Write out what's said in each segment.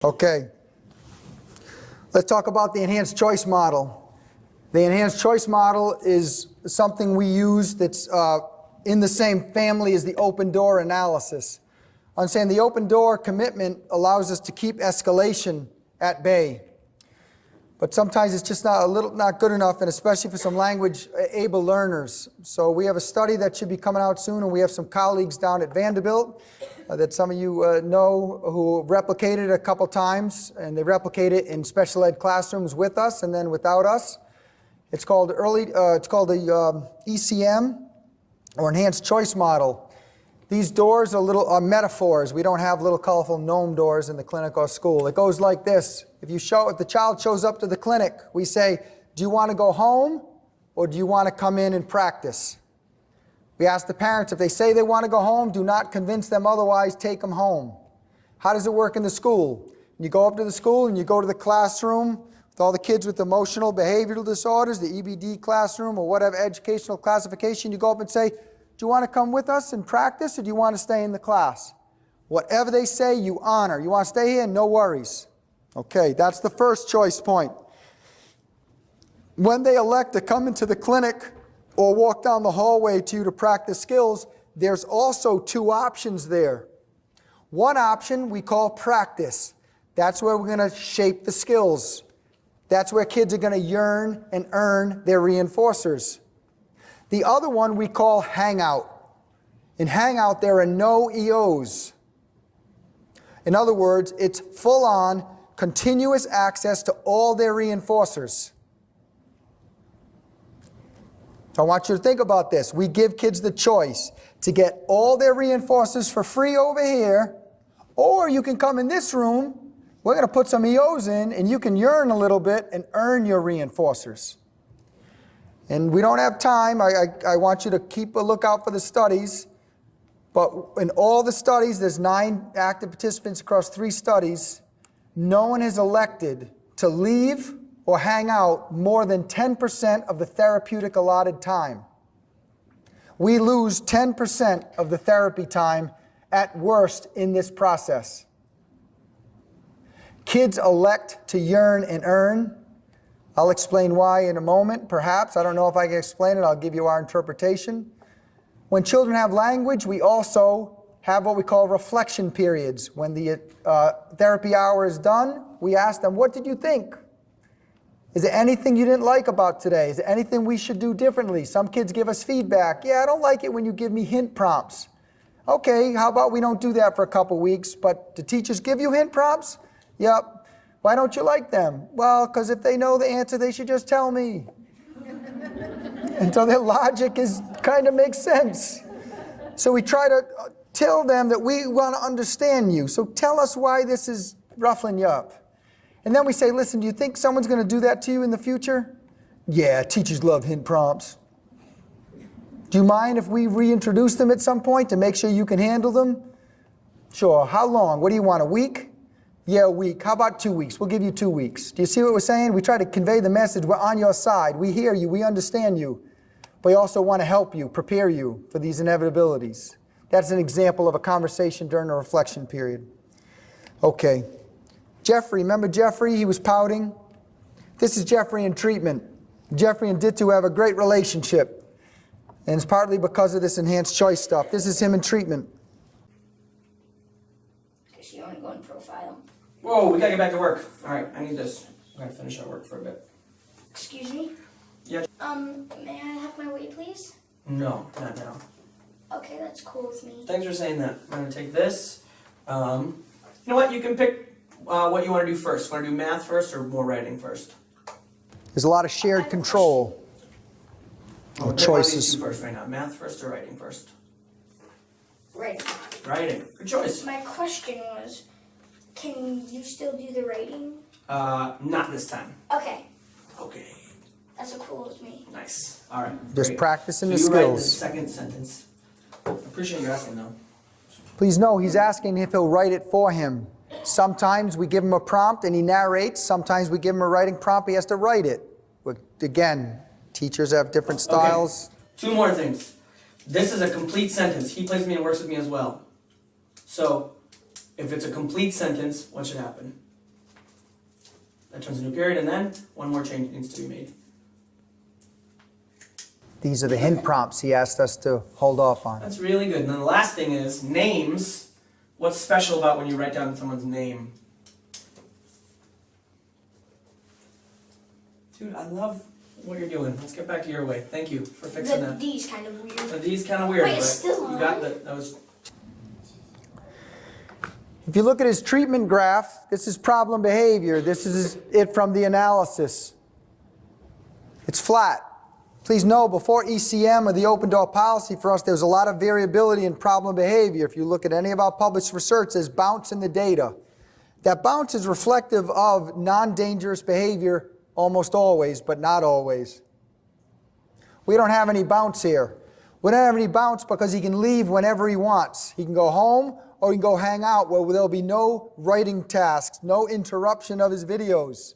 Okay, let's talk about the enhanced choice model. The enhanced choice model is something we use that's in the same family as the open door analysis. I'm saying the open door commitment allows us to keep escalation at bay. But sometimes it's just not good enough, and especially for some language-able learners. So we have a study that should be coming out soon, and we have some colleagues down at Vanderbilt that some of you know who replicated it a couple times, and they replicate it in special ed classrooms with us and then without us. It's called the ECM, or Enhanced Choice Model. These doors are metaphors. We don't have little colorful gnome doors in the clinic or school. It goes like this. If the child shows up to the clinic, we say, do you want to go home or do you want to come in and practice? We ask the parents, if they say they want to go home, do not convince them otherwise, take them home. How does it work in the school? You go up to the school and you go to the classroom with all the kids with emotional behavioral disorders, the EBD classroom or whatever educational classification. You go up and say, do you want to come with us and practice, or do you want to stay in the class? Whatever they say, you honor. You want to stay here? No worries. Okay, that's the first choice point. When they elect to come into the clinic or walk down the hallway to you to practice skills, there's also two options there. One option we call practice. That's where we're going to shape the skills. That's where kids are going to yearn and earn their reinforcers. The other one we call hangout. In hangout, there are no EOs. In other words, it's full-on, continuous access to all their reinforcers. So I want you to think about this. We give kids the choice to get all their reinforcers for free over here, or you can come in this room, we're going to put some EOs in, and you can yearn a little bit and earn your reinforcers. And we don't have time. I want you to keep a lookout for the studies. But in all the studies, there's 9 active participants across 3 studies. No one has elected to leave or hang out more than 10% of the therapeutic allotted time. We lose 10% of the therapy time at worst in this process. Kids elect to yearn and earn. I'll explain why in a moment, perhaps. I don't know if I can explain it. I'll give you our interpretation. When children have language, we also have what we call reflection periods. When the therapy hour is done, we ask them, what did you think? Is there anything you didn't like about today? Is there anything we should do differently? Some kids give us feedback. Yeah, I don't like it when you give me hint prompts. Okay, how about we don't do that for a couple weeks, but do teachers give you hint prompts? Yep. Why don't you like them? Well, because if they know the answer, they should just tell me. And so their logic kind of makes sense. So we try to tell them that we want to understand you. So tell us why this is ruffling you up. And then we say, listen, do you think someone's going to do that to you in the future? Yeah, teachers love hint prompts. Do you mind if we reintroduce them at some point to make sure you can handle them? Sure. How long? What do you want, a week? Yeah, a week. How about 2 weeks? We'll give you 2 weeks. Do you see what we're saying? We try to convey the message. We're on your side. We hear you. We understand you. But we also want to help you, prepare you for these inevitabilities. That's an example of a conversation during a reflection period. Okay. Jeffrey, remember Jeffrey? He was pouting. This is Jeffrey in treatment. Jeffrey and Ditu have a great relationship. And it's partly because of this enhanced choice stuff. This is him in treatment. Because you want to go in profile. Whoa, we gotta get back to work. Alright, I need this. We gotta finish our work for a bit. Excuse me? Yeah. May I have my way, please? No, not now. Okay, that's cool with me. Thanks for saying that. I'm gonna take this. You know what? You can pick what you want to do first. Want to do math first or more writing first? There's a lot of shared control. Pick Choices. one of these two first right now. Math first or writing first? Writing. Writing. Good choice. My question was, can you still do the writing? Not this time. Okay. Okay. That's what cool with me. Nice. Alright. Just great. practicing So the you write the skills. second sentence. I appreciate you asking though. Please know he's asking if he'll write it for him. Sometimes we give him a prompt and he narrates. Sometimes we give him a writing prompt, he has to write it. But again, teachers have different styles. Okay. 2 more things. This is a complete sentence. He plays me and works with me as well. So, if it's a complete sentence, what should happen? That turns into a period, and then one more change needs to be made. These are the hint prompts he asked us to hold off on. That's really good. And then the last thing is names. What's special about when you write down someone's name? Dude, I love what you're doing. Let's get back to your way. Thank you for fixing that. D's kind of weird. The D's kind of weird, Wait, but it's still you got on? that. That was. If you look at his treatment graph, this is problem behavior. This is it from the analysis. It's flat. Please know, before ECM or the open door policy for us, there was a lot of variability in problem behavior. If you look at any of our published research, there's bounce in the data. That bounce is reflective of non-dangerous behavior almost always, but not always. We don't have any bounce here. We don't have any bounce because he can leave whenever he wants. He can go home or he can go hang out where there'll be no writing tasks, no interruption of his videos.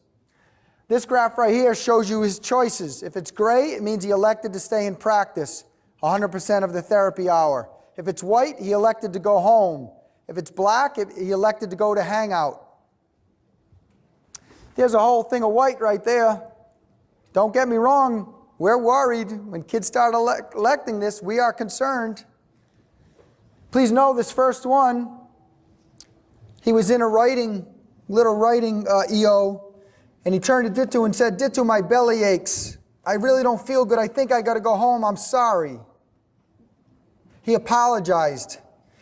This graph right here shows you his choices. If it's gray, it means he elected to stay in practice 100% of the therapy hour. If it's white, he elected to go home. If it's black, he elected to go to hangout. There's a whole thing of white right there. Don't get me wrong, we're worried. When kids start electing this, we are concerned. Please know this first one, he was in a little writing EO, and he turned to Dittu and said, "Dittu, my belly aches. I really don't feel good. I think I got to go home. I'm sorry." He apologized.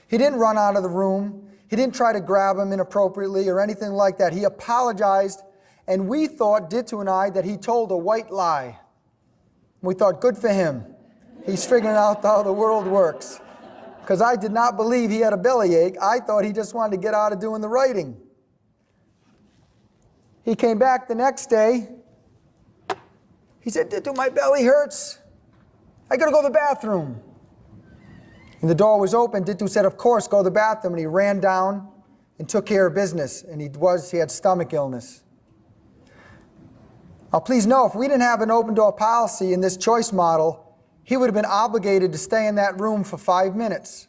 He didn't run out of the room. He didn't try to grab him inappropriately or anything like that. He apologized, and we thought, Dittu and I, that he told a white lie. We thought, good for him. He's figuring out how the world works. Because I did not believe he had a bellyache. I thought he just wanted to get out of doing the writing. He came back the next day. He said, "Dittu, my belly hurts. I got to go to the bathroom." And the door was open. Dittu said, "Of course, go to the bathroom." And he ran down and took care of business. And he had stomach illness. Now, please know, if we didn't have an open door policy in this choice model, he would have been obligated to stay in that room for 5 minutes.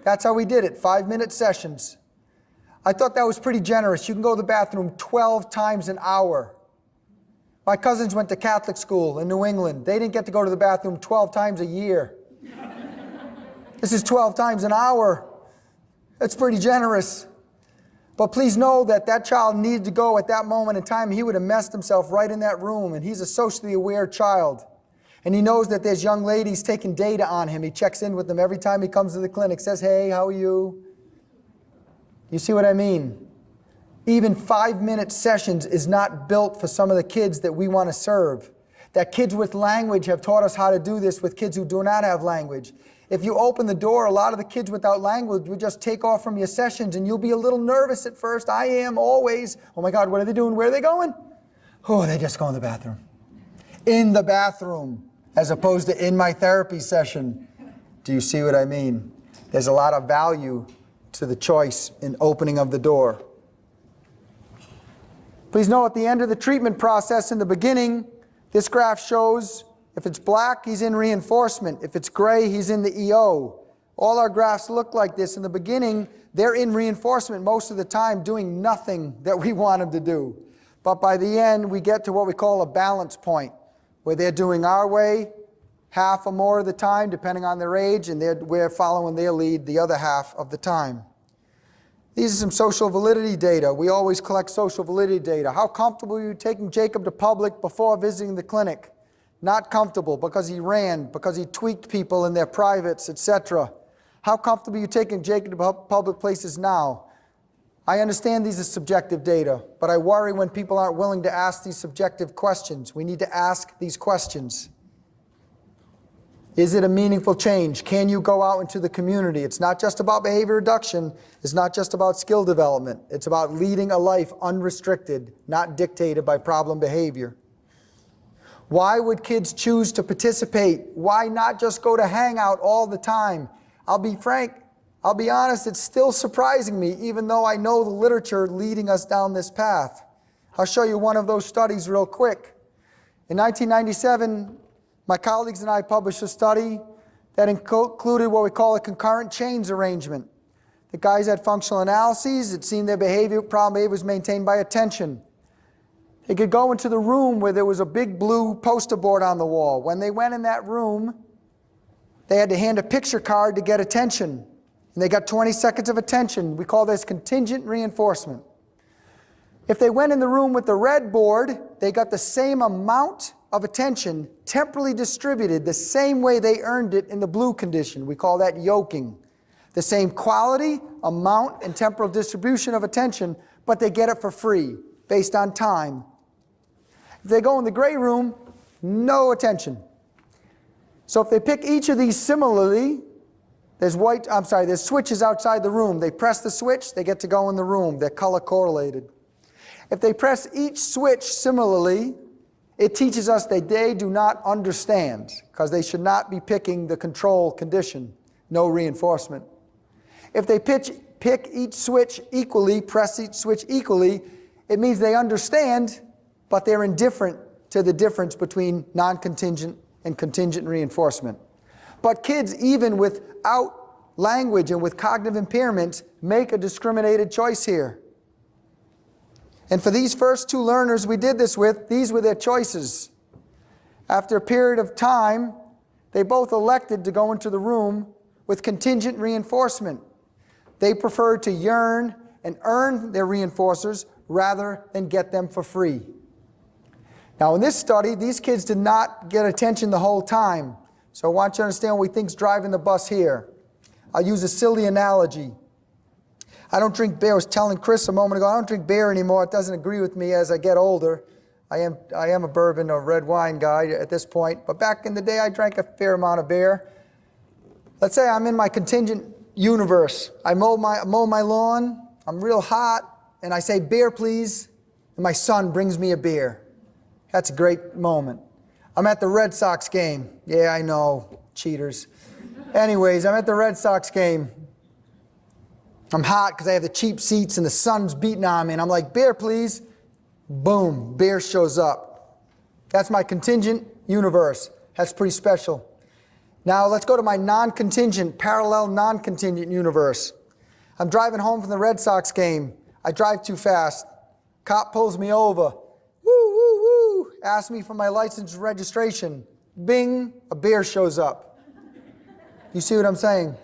That's how we did it, 5-minute sessions. I thought that was pretty generous. You can go to the bathroom 12 times an hour. My cousins went to Catholic school in New England. They didn't get to go to the bathroom 12 times a year. This is 12 times an hour. That's pretty generous. But please know that that child needed to go at that moment in time. He would have messed himself right in that room, and he's a socially aware child. And he knows that there's young ladies taking data on him. He checks in with them every time he comes to the clinic, says, "Hey, how are you?" You see what I mean? Even 5-minute sessions is not built for some of the kids that we want to serve. That kids with language have taught us how to do this with kids who do not have language. If you open the door, a lot of the kids without language would just take off from your sessions, and you'll be a little nervous at first. I am always. Oh my God, what are they doing? Where are they going? Oh, they just go in the bathroom. In the bathroom, as opposed to in my therapy session. Do you see what I mean? There's a lot of value to the choice in opening of the door. Please know at the end of the treatment process in the beginning, this graph shows if it's black, he's in reinforcement. If it's gray, he's in the EO. All our graphs look like this. In the beginning, they're in reinforcement most of the time, doing nothing that we want them to do. But by the end, we get to what we call a balance point, where they're doing our way half or more of the time, depending on their age, and we're following their lead the other half of the time. These are some social validity data. We always collect social validity data. How comfortable are you taking Jacob to public before visiting the clinic? Not comfortable, because he ran, because he tweaked people in their privates, etc. How comfortable are you taking Jacob to public places now? I understand these are subjective data, but I worry when people aren't willing to ask these subjective questions. We need to ask these questions. Is it a meaningful change? Can you go out into the community? It's not just about behavior reduction. It's not just about skill development. It's about leading a life unrestricted, not dictated by problem behavior. Why would kids choose to participate? Why not just go to hangout all the time? I'll be frank, I'll be honest, it's still surprising me, even though I know the literature leading us down this path. I'll show you one of those studies real quick. In 1997, my colleagues and I published a study that included what we call a concurrent chains arrangement. The guys had functional analyses. It seemed their problem behavior was maintained by attention. They could go into the room where there was a big blue poster board on the wall. When they went in that room, they had to hand a picture card to get attention. And they got 20 seconds of attention. We call this contingent reinforcement. If they went in the room with the red board, they got the same amount of attention, temporally distributed, the same way they earned it in the blue condition. We call that yoking. The same quality, amount, and temporal distribution of attention, but they get it for free, based on time. If they go in the gray room, no attention. So if they pick each of these similarly, there's switches outside the room. They press the switch, they get to go in the room. They're color correlated. If they press each switch similarly, it teaches us that they do not understand, because they should not be picking the control condition, no reinforcement. If they pick each switch equally, press each switch equally, it means they understand, but they're indifferent to the difference between non-contingent and contingent reinforcement. But kids, even without language and with cognitive impairments, make a discriminated choice here. And for these first two learners we did this with, these were their choices. After a period of time, they both elected to go into the room with contingent reinforcement. They preferred to yearn and earn their reinforcers rather than get them for free. Now in this study, these kids did not get attention the whole time. So I want you to understand what we think is driving the bus here. I'll use a silly analogy. I don't drink beer. I was telling Chris a moment ago, I don't drink beer anymore. It doesn't agree with me as I get older. I am a bourbon or red wine guy at this point. But back in the day, I drank a fair amount of beer. Let's say I'm in my contingent universe. I mow my lawn. I'm real hot. And I say, beer, please. And my son brings me a beer. That's a great moment. I'm at the Red Sox game. Yeah, I know, cheaters. Anyways, I'm at the Red Sox game. I'm hot because I have the cheap seats and the sun's beating on me. And I'm like, beer, please. Boom, beer shows up. That's my contingent universe. That's pretty special. Now let's go to my non-contingent, parallel non-contingent universe. I'm driving home from the Red Sox game. I drive too fast. Cop pulls me over. Asks me for my license and registration. Bing, a beer shows up. You see what I'm saying?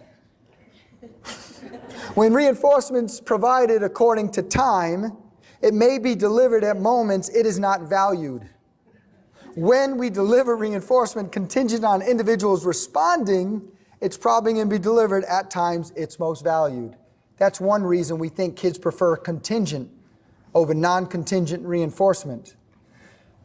When reinforcement's provided according to time, it may be delivered at moments it is not valued. When we deliver reinforcement contingent on individuals responding, it's probably going to be delivered at times it's most valued. That's one reason we think kids prefer contingent over non-contingent reinforcement.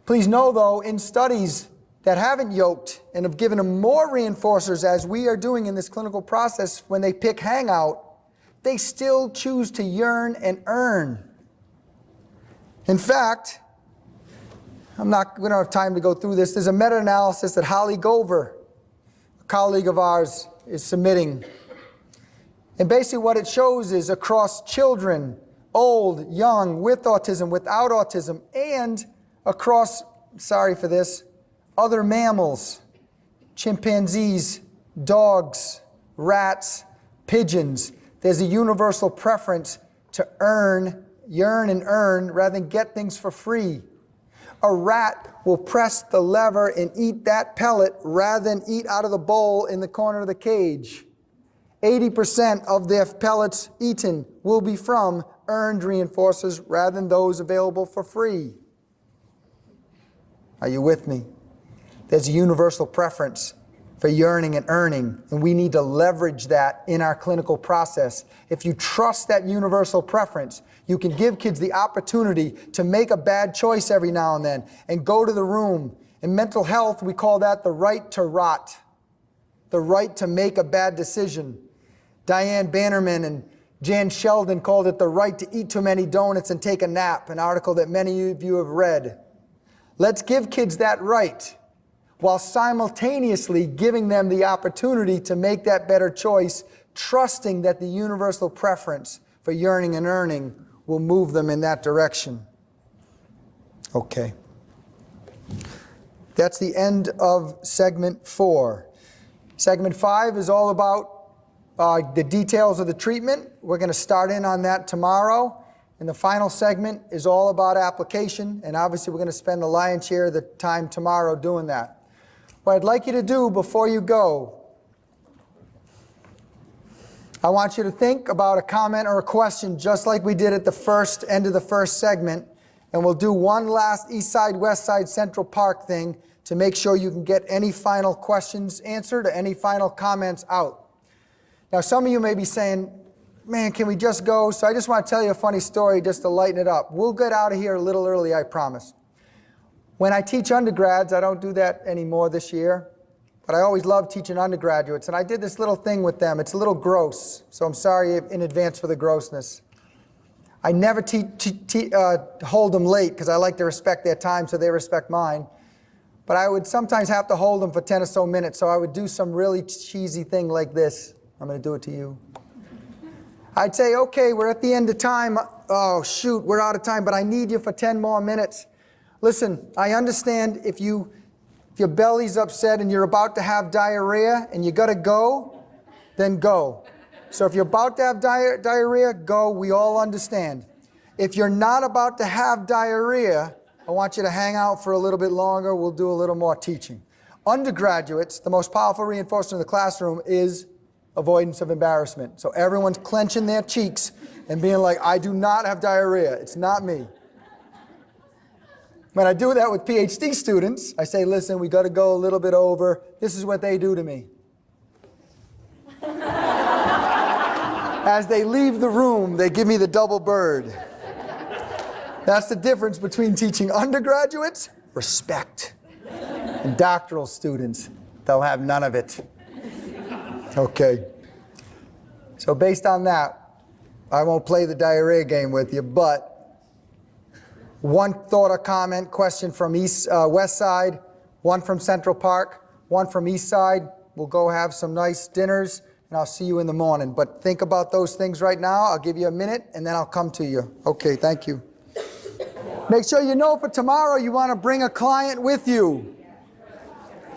Please know, though, in studies that haven't yoked and have given them more reinforcers, as we are doing in this clinical process when they pick hangout, they still choose to yearn and earn. In fact, we don't have time to go through this. There's a meta-analysis that Holly Gover, a colleague of ours, is submitting. And basically what it shows is across children, old, young, with autism, without autism, and across, sorry for this, other mammals, chimpanzees, dogs, rats, pigeons, there's a universal preference to yearn and earn rather than get things for free. A rat will press the lever and eat that pellet rather than eat out of the bowl in the corner of the cage. 80% of their pellets eaten will be from earned reinforcers rather than those available for free. Are you with me? There's a universal preference for yearning and earning, and we need to leverage that in our clinical process. If you trust that universal preference, you can give kids the opportunity to make a bad choice every now and then and go to the room. In mental health, we call that the right to rot, the right to make a bad decision. Diane Bannerman and Jan Sheldon called it the right to eat too many donuts and take a nap, an article that many of you have read. Let's give kids that right, while simultaneously giving them the opportunity to make that better choice, trusting that the universal preference for yearning and earning will move them in that direction. Okay. That's the end of segment 4. Segment 5 is all about the details of the treatment. We're going to start in on that tomorrow. And the final segment is all about application, and obviously we're going to spend the lion's share of the time tomorrow doing that. What I'd like you to do before you go, I want you to think about a comment or a question just like we did at the end of the first segment, and we'll do one last East Side, West Side, Central Park thing to make sure you can get any final questions answered or any final comments out. Now some of you may be saying, man, can we just go? So I just want to tell you a funny story just to lighten it up. We'll get out of here a little early, I promise. When I teach undergrads, I don't do that anymore this year, but I always love teaching undergraduates. And I did this little thing with them. It's a little gross, so I'm sorry in advance for the grossness. I never hold them late because I like to respect their time so they respect mine. But I would sometimes have to hold them for 10 or so minutes, so I would do some really cheesy thing like this. I'm going to do it to you. I'd say, okay, we're at the end of time. Oh, shoot, we're out of time, but I need you for 10 more minutes. Listen, I understand if your belly's upset and you're about to have diarrhea and you got to go, then go. So if you're about to have diarrhea, go. We all understand. If you're not about to have diarrhea, I want you to hang out for a little bit longer. We'll do a little more teaching. Undergraduates, the most powerful reinforcement in the classroom is avoidance of embarrassment. So everyone's clenching their cheeks and being like, I do not have diarrhea. It's not me. When I do that with PhD students, I say, listen, we got to go a little bit over. This is what they do to me. As they leave the room, they give me the double bird. That's the difference between teaching undergraduates, respect, and doctoral students, they'll have none of it. Okay. So based on that, I won't play the diarrhea game with you, but one thought or comment, question from West Side, one from Central Park, one from East Side. We'll go have some nice dinners, and I'll see you in the morning. But think about those things right now. I'll give you a minute, and then I'll come to you. Okay, thank you. Make sure you know for tomorrow you want to bring a client with you.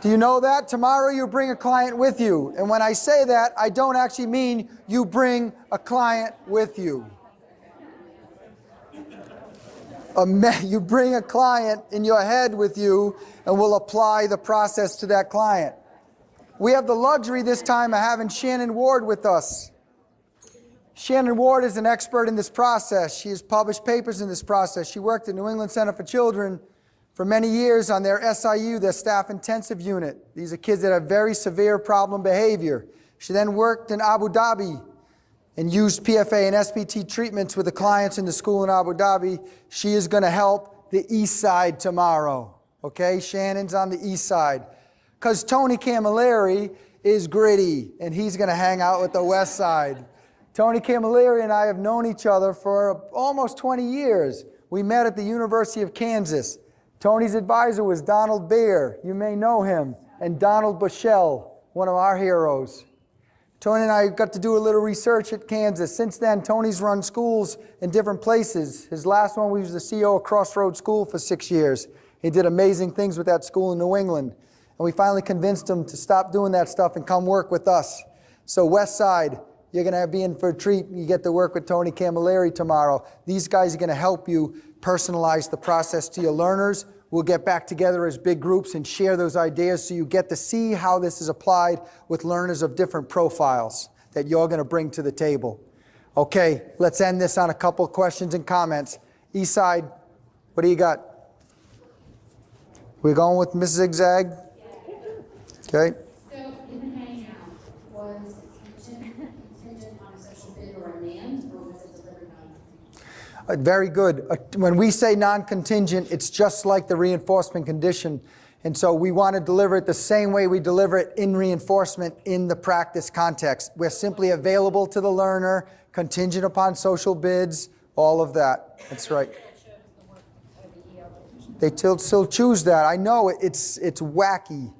Do you know that? Tomorrow you bring a client with you. And when I say that, I don't actually mean you bring a client with you. You bring a client in your head with you, and we'll apply the process to that client. We have the luxury this time of having Shannon Ward with us. Shannon Ward is an expert in this process. She has published papers in this process. She worked at New England Center for Children for many years on their SIU, their staff intensive unit. These are kids that have very severe problem behavior. She then worked in Abu Dhabi and used PFA and SPT treatments with the clients in the school in Abu Dhabi. She is going to help the East Side tomorrow. Okay, Shannon's on the East Side. Because Tony Camilleri is gritty, and he's going to hang out with the West Side. Tony Camilleri and I have known each other for almost 20 years. We met at the University of Kansas. Tony's advisor was Donald Baer. You may know him. And Donald Bushell, one of our heroes. Tony and I got to do a little research at Kansas. Since then, Tony's run schools in different places. His last one, he was the CEO of Crossroads School for 6 years. He did amazing things with that school in New England. And we finally convinced him to stop doing that stuff and come work with us. So West Side, you're going to be in for a treat. You get to work with Tony Camilleri tomorrow. These guys are going to help you personalize the process to your learners. We'll get back together as big groups and share those ideas so you get to see how this is applied with learners of different profiles that you're going to bring to the table. Okay, let's end this on a couple questions and comments. East Side, what do you got? We're going with Miss Zigzag? Okay. So in the hangout, was it contingent on a social bid or a demand, or was it delivered non-contingent? Very good. When we say non-contingent, it's just like the reinforcement condition. And so we want to deliver it the same way we deliver it in reinforcement in the practice context. We're simply available to the learner, contingent upon social bids, all of that. That's right. They still choose that. I know it's wacky.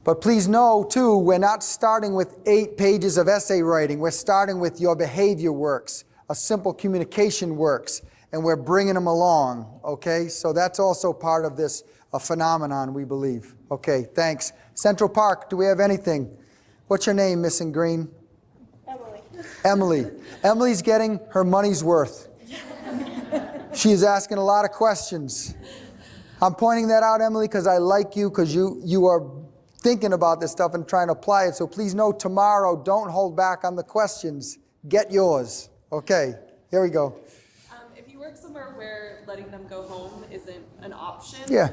But please know, too, we're not starting with 8 pages of essay writing. We're starting with your behavior works, a simple communication works, and we're bringing them along, okay? So that's also part of this phenomenon, we believe. Okay, thanks. Central Park, do we have anything? What's your name, Miss in Green? Emily. Emily. Emily's getting her money's worth. She is asking a lot of questions. I'm pointing that out, Emily, because I like you, because you are thinking about this stuff and trying to apply it. So please know tomorrow, don't hold back on the questions. Get yours. Okay, here we go. If you work somewhere where letting them go home isn't an option, Yeah.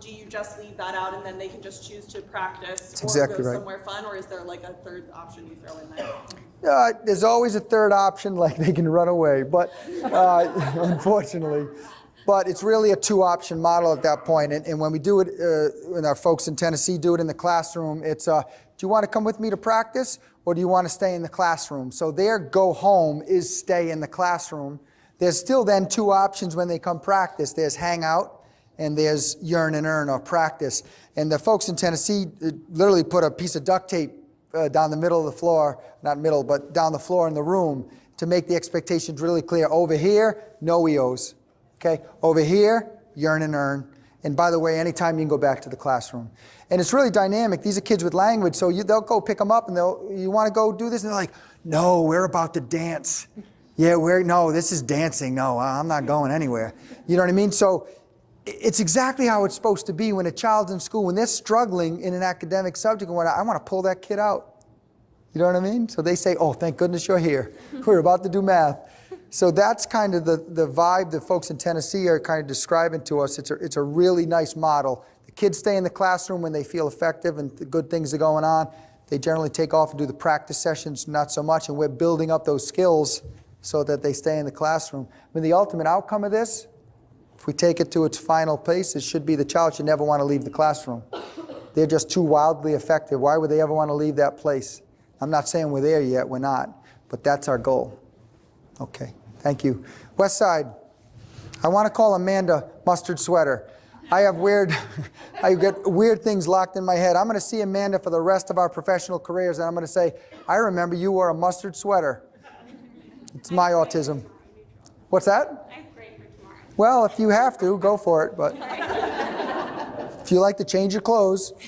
Do you just leave that out and then they can just choose to practice That's or exactly go right. somewhere fun, or is there like a third option you throw in there? There's always a third option, like they can run away, but unfortunately. But it's really a two-option model at that point. And when we do it, when our folks in Tennessee do it in the classroom, it's, do you want to come with me to practice, or do you want to stay in the classroom? So their go home is stay in the classroom. There's still then two options when they come practice. There's hang out, and there's yearn and earn, or practice. And the folks in Tennessee literally put a piece of duct tape down the middle of the floor, not middle, but down the floor in the room to make the expectations really clear. Over here, no EOs. Okay? Over here, yearn and earn. And by the way, anytime you can go back to the classroom. And it's really dynamic. These are kids with language, so they'll go pick them up and you want to go do this? And they're like, no, we're about to dance. Yeah, no, this is dancing. No, I'm not going anywhere. You know what I mean? So it's exactly how it's supposed to be when a child's in school. When they're struggling in an academic subject, I want to pull that kid out. You know what I mean? So they say, oh, thank goodness you're here. We're about to do math. So that's kind of the vibe that folks in Tennessee are kind of describing to us. It's a really nice model. The kids stay in the classroom when they feel effective and the good things are going on. They generally take off and do the practice sessions, not so much, and we're building up those skills so that they stay in the classroom. I mean, the ultimate outcome of this, if we take it to its final place, it should be the child should never want to leave the classroom. They're just too wildly effective. Why would they ever want to leave that place? I'm not saying we're there yet, we're not, but that's our goal. Okay, thank you. West Side, I want to call Amanda Mustard Sweater. I get weird things locked in my head. I'm going to see Amanda for the rest of our professional careers, and I'm going to say, I remember you wore a mustard sweater. It's my autism. What's that? I pray for tomorrow. Well, if you have to, go for it, but if you like to change your clothes. So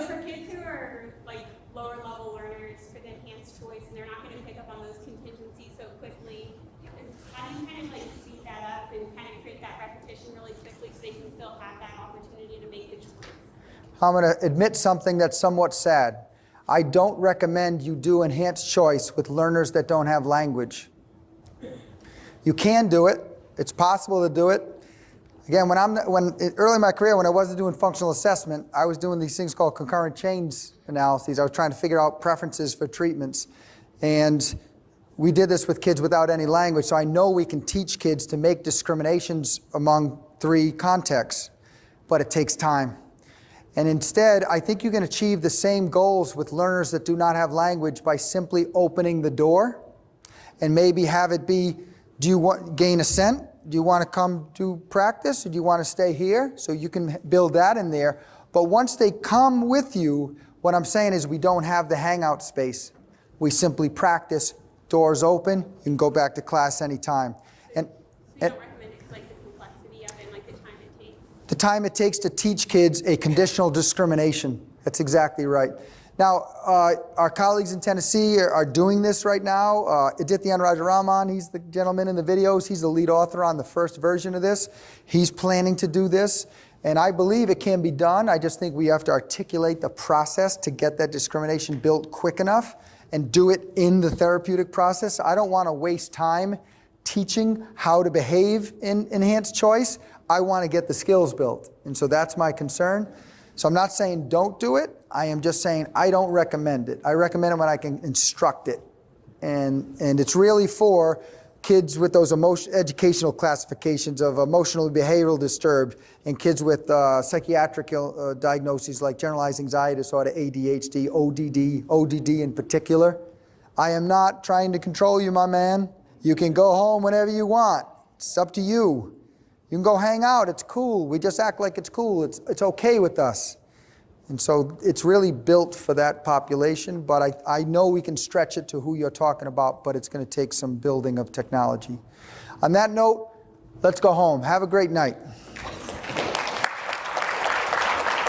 for kids who are like lower level learners for the enhanced choice and they're not going to pick up on those contingencies so quickly, how do you kind of like speed that up and kind of create that repetition really quickly so they can still have that opportunity to make the choice? I'm going to admit something that's somewhat sad. I don't recommend you do enhanced choice with learners that don't have language. You can do it. It's possible to do it. Again, early in my career, when I wasn't doing functional assessment, I was doing these things called concurrent chains analyses. I was trying to figure out preferences for treatments. And we did this with kids without any language, so I know we can teach kids to make discriminations among three contexts, but it takes time. And instead, I think you can achieve the same goals with learners that do not have language by simply opening the door and maybe have it be, do you gain assent? Do you want to come to practice, or do you want to stay here? So you can build that in there. But once they come with you, what I'm saying is we don't have the hangout space. We simply practice, doors open, you can go back to class anytime. So you don't recommend it like the complexity of it and like the time it takes? The time it takes to teach kids a conditional discrimination. That's exactly right. Now, our colleagues in Tennessee are doing this right now. Adityan Rajaraman, he's the gentleman in the videos. He's the lead author on the first version of this. He's planning to do this, and I believe it can be done. I just think we have to articulate the process to get that discrimination built quick enough and do it in the therapeutic process. I don't want to waste time teaching how to behave in enhanced choice. I want to get the skills built, and so that's my concern. So I'm not saying don't do it. I am just saying I don't recommend it. I recommend it when I can instruct it. And it's really for kids with those educational classifications of emotional behavioral disturbed and kids with psychiatric diagnoses like generalized anxiety disorder, ADHD, ODD in particular. I am not trying to control you, my man. You can go home whenever you want. It's up to you. You can go hang out. It's cool. We just act like it's cool. It's okay with us. And so it's really built for that population, but I know we can stretch it to who you're talking about, but it's going to take some building of technology. On that note, let's go home. Have a great night.